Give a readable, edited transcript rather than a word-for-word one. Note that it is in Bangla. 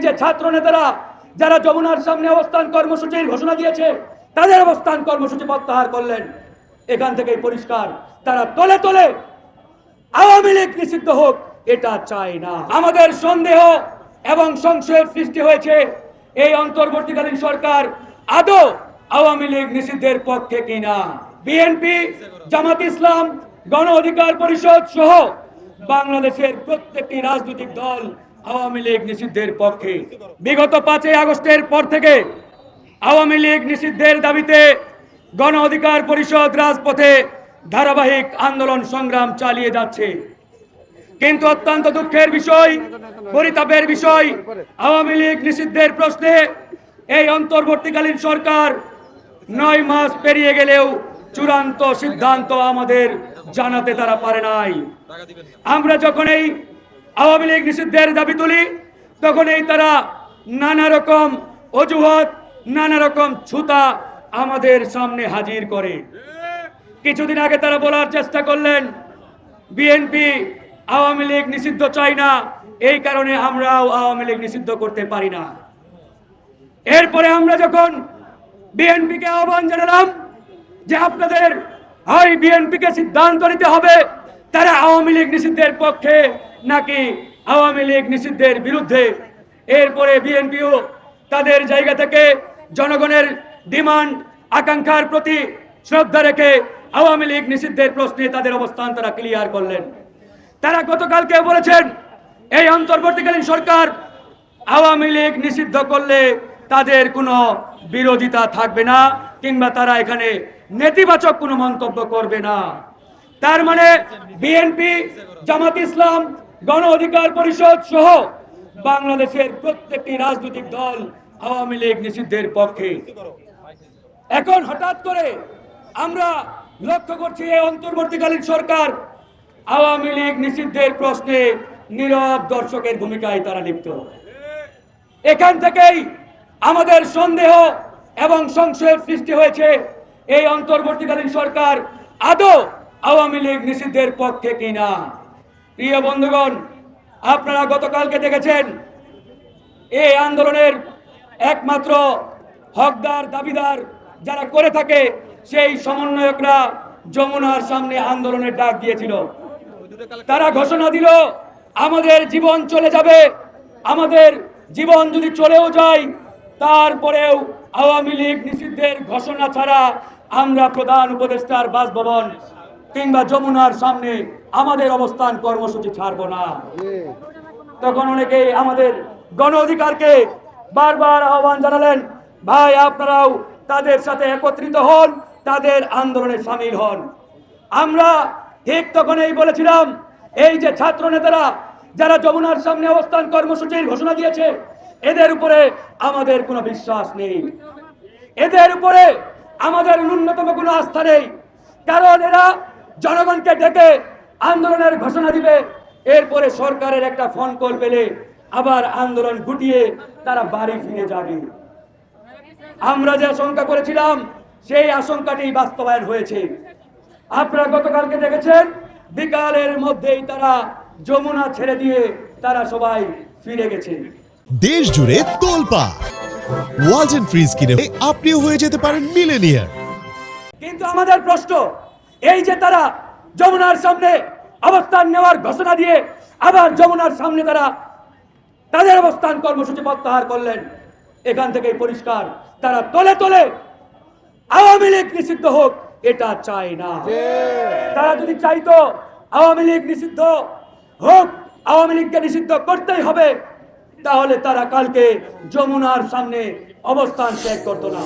যে ছাত্র নেতারা যারা যমুনার সামনে অবস্থান কর্মসূচির ঘোষণা দিয়েছে তাদের অবস্থান কর্মসূচি প্রত্যাহার করলেন। এখান থেকেই পরিষ্কার তারা তলে তলে আওয়ামী লীগ নিষিদ্ধ হোক এটা চায় না। আমাদের সন্দেহ এবং সংশয়ের সৃষ্টি হয়েছে এই অন্তর্বর্তীকালীন সরকার আদৌ আওয়ামী লীগ নিষিদ্ধের পক্ষে কিনা। বিএনপি, জামাত ইসলাম, গণ অধিকার পরিষদ সহ বাংলাদেশের প্রত্যেকটি রাজনৈতিক দল আওয়ামী লীগ নিষিদ্ধের পক্ষে। বিগত 5ই আগস্টের পর থেকে আওয়ামী লীগ নিষিদ্ধের দাবিতে গণ অধিকার পরিষদ রাজপথে ধারাবাহিক আন্দোলন সংগ্রাম চালিয়ে যাচ্ছে। কিন্তু অত্যন্ত দুঃখের বিষয়, পরিতাপের বিষয়, আওয়ামী লীগ নিষিদ্ধের প্রশ্নে এই অন্তর্বর্তীকালীন সরকার 9 মাস পেরিয়ে গেলেও চূড়ান্ত সিদ্ধান্ত আমাদের জানাতে তারা পারে নাই। আমরা যখন এই আওয়ামী লীগ নিষিদ্ধের দাবি তুলি তখনই তারা নানা রকম অজুহাত, নানা রকম ছুতা আমাদের সামনে হাজির করে। কিছুদিন আগে তারা বলার চেষ্টা করলেন বিএনপি আওয়ামী লীগ নিষিদ্ধ চাই না, এই কারণে আমরাও আওয়ামী লীগ নিষিদ্ধ করতে পারি না। এরপরে আমরা যখন বিএনপিকে আহ্বান জানালাম যে আপনাদের হয় বিএনপিকে সিদ্ধান্ত নিতে হবে তারা আওয়ামী লীগ নিষিদ্ধের পক্ষে নাকি আওয়ামী লীগ নিষিদ্ধের বিরুদ্ধে, এরপরে বিএনপিও তাদের জায়গা থেকে জনগণের ডিমান্ড আকাঙ্ক্ষার প্রতি শ্রদ্ধা রেখে আওয়ামী লীগ নিষিদ্ধের প্রশ্নে তাদের অবস্থান তারা ক্লিয়ার করলেন। তারা গতকালকে বলেছেন এই অন্তর্বর্তীকালীন সরকার আওয়ামী লীগ নিষিদ্ধ করলে তাদের কোনো বিরোধিতা থাকবে না কিংবা তারা এখানে নেতিবাচক কোনো মন্তব্য করবে না। তার মানে বিএনপি, জামাত ইসলাম, গণ অধিকার পরিষদ সহ বাংলাদেশের প্রত্যেকটি রাজনৈতিক দল আওয়ামী লীগ নিষিদ্ধের পক্ষে। এখন হঠাৎ করে আমরা লক্ষ্য করছি এই অন্তর্বর্তীকালীন সরকার আওয়ামী লীগ নিষিদ্ধের প্রশ্নে নীরব দর্শকের ভূমিকায় তারা লিপ্ত। এখান থেকেই আমাদের সন্দেহ এবং সংশয়ের সৃষ্টি হয়েছে এই অন্তর্বর্তীকালীন সরকার আদৌ আওয়ামী লীগ নিষিদ্ধের পক্ষে কিনা। প্রিয় বন্ধুগণ, আপনারা গতকালকে দেখেছেন এই আন্দোলনের একমাত্র হকদার দাবিদার যারা করে থাকে সেই সমন্বয়করা যমুনার সামনে আন্দোলনের ডাক দিয়েছিল। তারা ঘোষণা দিল আমাদের জীবন চলে যাবে, আমাদের জীবন যদি চলেও যায় তারপরেও আওয়ামী লীগ নিষিদ্ধের ঘোষণা ছাড়া আমরা প্রধান উপদেষ্টার বাসভবন কিংবা যমুনার সামনে আমাদের অবস্থান কর্মসূচি ছাড়ব না। তখন অনেকে আমাদের গণ অধিকারকে বারবার আহ্বান জানালেন, ভাই আপনারাও তাদের সাথে একত্রিত হন, তাদের আন্দোলনে সামিল হন। আমরা ঠিক তখনই বলেছিলাম এই যে ছাত্র নেতারা যারা যমুনার সামনে অবস্থান কর্মসূচির ঘোষণা দিয়েছে এদের উপরে আমাদের কোনো বিশ্বাস নেই, এদের উপরে আমাদের ন্যূনতম কোনো আস্থা নেই। কারণ এরা জনগণকে ডেকে আন্দোলনের ঘোষণা দিবে, এরপরে সরকারের একটা ফোন কল পেলে আবার আন্দোলন গুটিয়ে তারা বাড়ি ফিরে যাবে। আমরা যে আশঙ্কা করেছিলাম সেই আশঙ্কাটি বাস্তবায়ন হয়েছে। আপনারা গতকালকে দেখেছেন বিকালের মধ্যেই তারা যমুনা ছেড়ে দিয়ে তারা সবাই ফিরে গেছে। দেশ জুড়ে তোলপাড় ওয়ালটন ফ্রিজ কিনে আপনিও হয়ে যেতে পারেন মিলেনিয়ার। কিন্তু আমাদের প্রশ্ন এই যে তারা যমুনার সামনে অবস্থান নেওয়ার ঘোষণা দিয়ে আবার যমুনার সামনে তারা তাদের অবস্থান কর্মসূচি প্রত্যাহার করলেন, এখান থেকেই পরিষ্কার তারা তলে তলে আওয়ামী লীগ নিষিদ্ধ হোক এটা চায় না। তারা যদি চাইতো আওয়ামী লীগ নিষিদ্ধ হোক, আওয়ামী লীগকে নিষিদ্ধ করতেই হবে, তাহলে তারা কালকে যমুনার সামনে অবস্থান ত্যাগ করতো না।